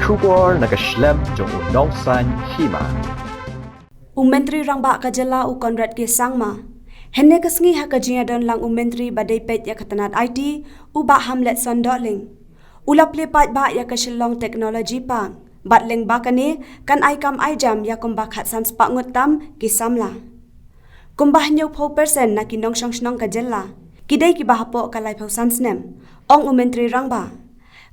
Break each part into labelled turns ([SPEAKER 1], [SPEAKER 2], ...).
[SPEAKER 1] Shubor nagaslem jong udongsan Hima.
[SPEAKER 2] Menteri Rangba Kajala u Konrad ke Sangma. Henne kasngi hakajiya don lang Menteri badai pet ya katanat IT u ba Hamlet Sandoling. Ulap lepat ba ya ke Shillong teknologi pang. Bat leng bakane kan aikam aijam ya Kumba khatsan spa Ngut tam ke Samla. Kumba hanyau 4% na kinong shnong Kajala. Kidai ki bahapo kalai pausan snem. Ong Menteri Rangba.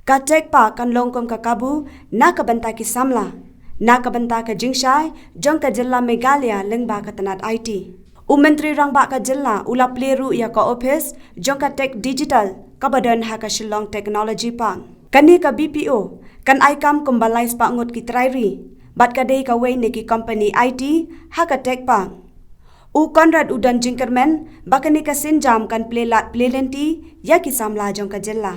[SPEAKER 2] Katek pa kan longkom kakabu na kabanta ki Samla. Na kabanta ka Jingshai jong ka Jilla Meghalaya lengba ka tanat IT. Menteri Rangba ka Jilla ulap leru ya ka office jong ka tech digital kabadan ha ka Shillong technology pang. Kani ka BPO kan aikam kumbalai spa Ngut ki trairi bat ka dei ka wei ne ki company IT ha ka tech pang. Konrad udan jingkermen bakani ka sinjam kan plelat plelenti ya ki Samla jong ka Jilla.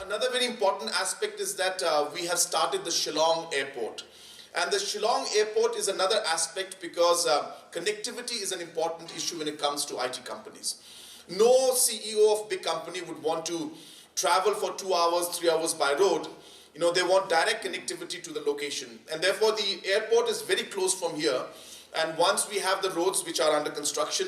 [SPEAKER 3] Another very important aspect is that we have started the Shillong airport. And the Shillong airport is another aspect because connectivity is an important issue when it comes to IT companies. No CEO of big company would want to travel for 2 hours, 3 hours by road. You know, they want direct connectivity to the location. And therefore the airport is very close from here. And once we have the roads which are under construction,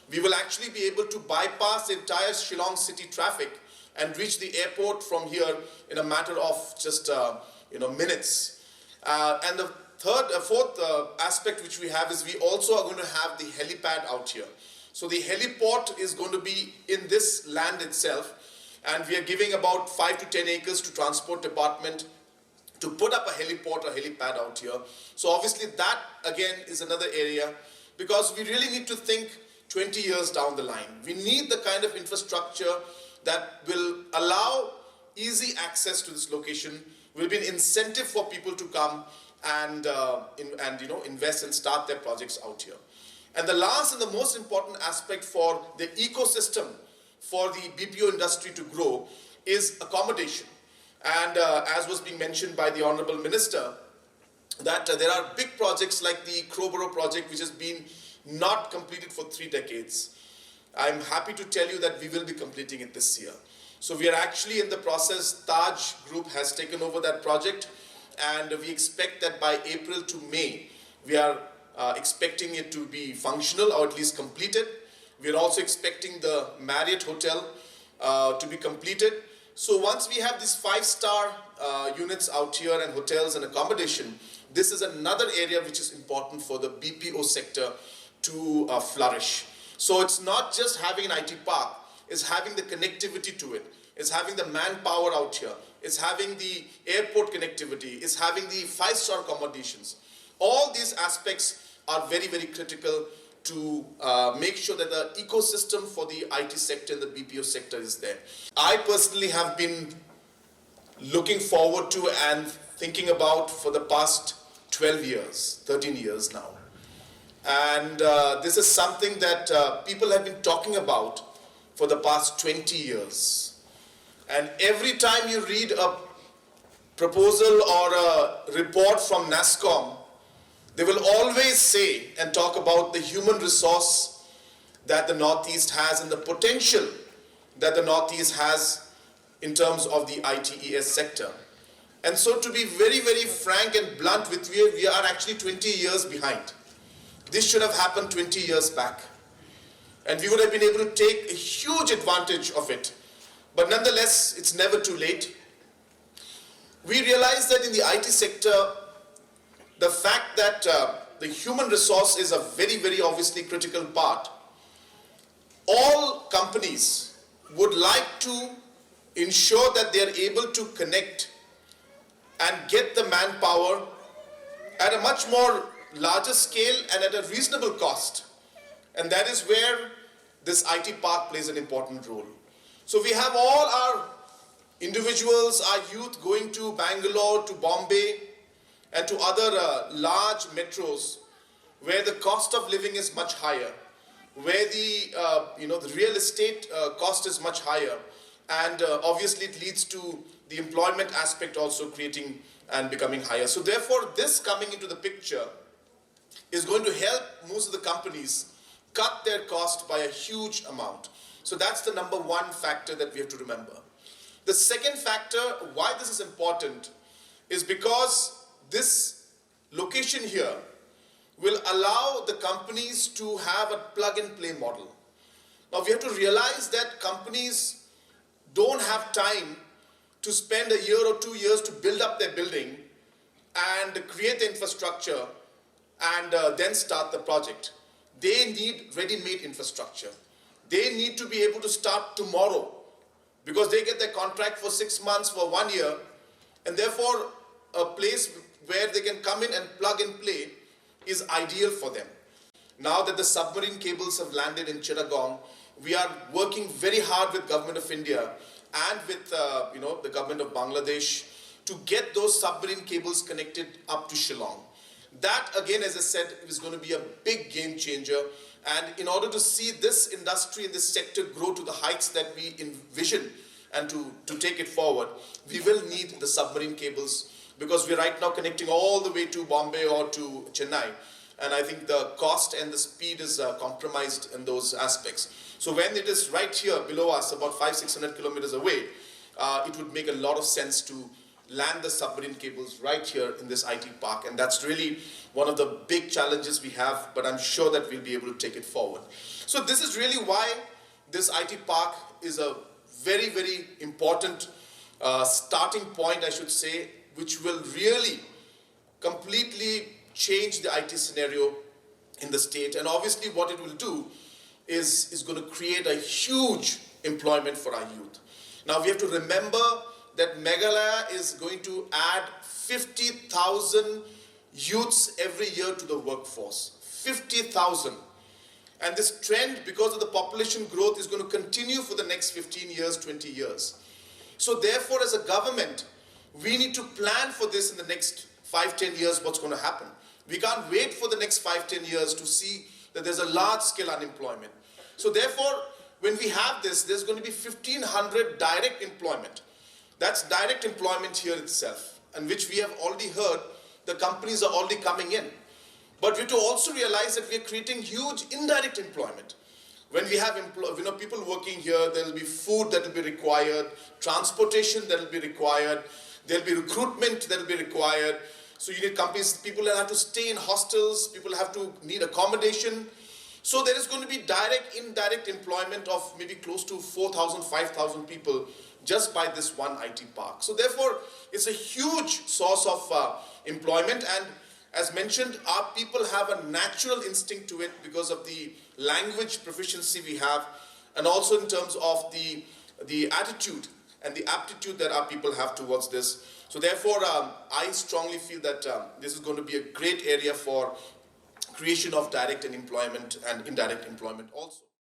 [SPEAKER 3] we will actually be able to bypass the entire Shillong city traffic and reach the airport from here in a matter of just minutes. And the fourth aspect which we have is we also are going to have the helipad out here. So the heliport is going to be in this land itself, and we are giving about 5 to 10 acres to transport department to put up a heliport or helipad out here. So obviously that again is another area, because we really need to think 20 years down the line. We need the kind of infrastructure that will allow easy access to this location, will be an incentive for people to come and invest and start their projects out here. And the last and the most important aspect for the ecosystem for the BPO industry to grow is accommodation. And as was being mentioned by the Honorable Minister, that there are big projects like the Crowborough project, which has been not completed for 3 decades. I'm happy to tell you that we will be completing it this year. So we are actually in the process. Taj Group has taken over that project, and we expect that by April to May, we are expecting it to be functional or at least completed. We are also expecting the Marriott Hotel to be completed. So once we have these 5-star units out here and hotels and accommodation, this is another area which is important for the BPO sector to flourish. So it's not just having an IT park, it's having the connectivity to it, it's having the manpower out here, it's having the airport connectivity, it's having the 5-star accommodations. All these aspects are very, very critical to make sure that the ecosystem for the IT sector and the BPO sector is there. I personally have been looking forward to and thinking about for the past 12 years, 13 years now. And this is something that people have been talking about for the past 20 years. And every time you read a proposal or a report from NASSCOM, they will always say and talk about the human resource that the Northeast has and the potential that the Northeast has in terms of the ITES sector. And so to be very, very frank and blunt with you, we are actually 20 years behind. This should have happened 20 years back. And we would have been able to take a huge advantage of it. But nonetheless, it's never too late. We realize that in the IT sector, the fact that the human resource is a very, very obviously critical part. All companies would like to ensure that they are able to connect and get the manpower at a much more larger scale and at a reasonable cost. And that is where this IT park plays an important role. So we have all our individuals, our youth going to Bangalore, to Bombay, and to other large metros where the cost of living is much higher, where the real estate cost is much higher, and obviously it leads to the employment aspect also creating and becoming higher. So therefore, this coming into the picture is going to help most of the companies cut their cost by a huge amount. So that's the number one factor that we have to remember. The second factor why this is important is because this location here will allow the companies to have a plug-and-play model. Now we have to realize that companies don't have time to spend a year or 2 years to build up their building and create the infrastructure and then start the project. They need ready-made infrastructure. They need to be able to start tomorrow because they get their contract for 6 months, for 1 year, and therefore a place where they can come in and plug and play is ideal for them. Now that the submarine cables have landed in Chittagong, we are working very hard with Government of India and with the government of Bangladesh to get those submarine cables connected up to Shillong. That again, as I said, is going to be a big game changer. And in order to see this industry and this sector grow to the heights that we envision and to take it forward, we will need the submarine cables because we're right now connecting all the way to Bombay or to Chennai. And I think the cost and the speed is compromised in those aspects. So when it is right here below us, about 500-600 kilometers away, it would make a lot of sense to land the submarine cables right here in this IT park. And that's really one of the big challenges we have, but I'm sure that we'll be able to take it forward. So this is really why this IT park is a very, very important starting point, I should say, which will really completely change the IT scenario in the state. And obviously what it will do is going to create a huge employment for our youth. Now we have to remember that Meghalaya is going to add 50,000 youths every year to the workforce. 50,000. And this trend, because of the population growth, is going to continue for the next 15 years, 20 years. So therefore, as a government, we need to plan for this in the next 5-10 years, what's going to happen. We can't wait for the next 5-10 years to see that there's a large-scale unemployment. So therefore, when we have this, there's going to be 1,500 direct employment. That's direct employment here itself, and which we have already heard, the companies are already coming in. But we have to also realize that we are creating huge indirect employment. When we have people working here, there will be food that will be required, transportation that will be required, there will be recruitment that will be required. So you need companies, people will have to stay in hostels, people have to need accommodation. So there is going to be direct, indirect employment of maybe close to 4,000, 5,000 people just by this one IT park. So therefore, it's a huge source of employment, and as mentioned, our people have a natural instinct to it because of the language proficiency we have, and also in terms of the attitude and the aptitude that our people have towards this. So therefore, I strongly feel that this is going to be a great area for creation of direct and indirect employment also.